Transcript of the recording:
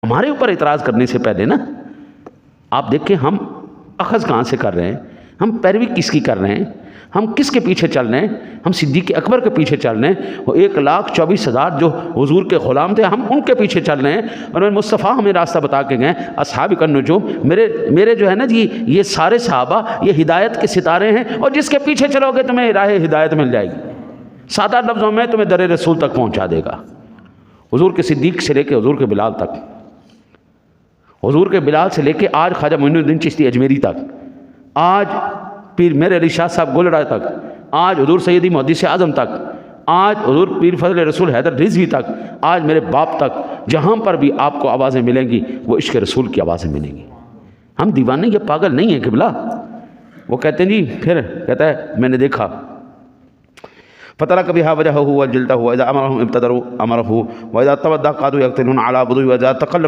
हमारे ऊपर इतराज़ करने से पहले ना आप देखें हम अखज़ कहाँ से कर रहे हैं, हम पैरवी किसकी कर रहे हैं, हम किसके पीछे चल रहे हैं। हम सिद्दीक़ अकबर के पीछे चल रहे हैं। वो 1,24,000 जो हुजूर के ग़ुलाम थे, हम उनके पीछे चल रहे हैं। और मुस्तफ़ा हमें रास्ता बता के गए, अस्हाब कन्नुजूम, मेरे जो है ना जी, ये सारे सहाबा ये हिदायत के सितारे हैं, और जिसके पीछे चलोगे तुम्हें राह हिदायत मिल जाएगी। सादा लफ्ज़ों में तुम्हें दर रसूल तक पहुँचा देगा। हुजूर के सिद्दीक़ से लेके हुजूर के बिलाल तक, हुजूर के बिलाल से लेके आज ख्वाजा मोइनुद्दीन चिश्ती अजमेरी तक, आज पीर मेरे अली शाह साहब गोलड़ा तक, आज हुजूर सैयदी मुहद्दिस आज़म तक, आज हुजूर पीर फजल रसूल हैदर रिज़वी तक, आज मेरे बाप तक, जहाँ पर भी आपको आवाज़ें मिलेंगी वो इश्क़ रसूल की आवाज़ें मिलेंगी। हम दीवाने ये पागल नहीं है किबला। वो कहते हैं जी, फिर कहता है मैंने देखा फ़तरा कभी हा वजह हुआ जलता हुआ अमरहू इब्तदरू अमरहू वजा तवद्दा कादू यक्तलून अला वुदू वजा तकल्लम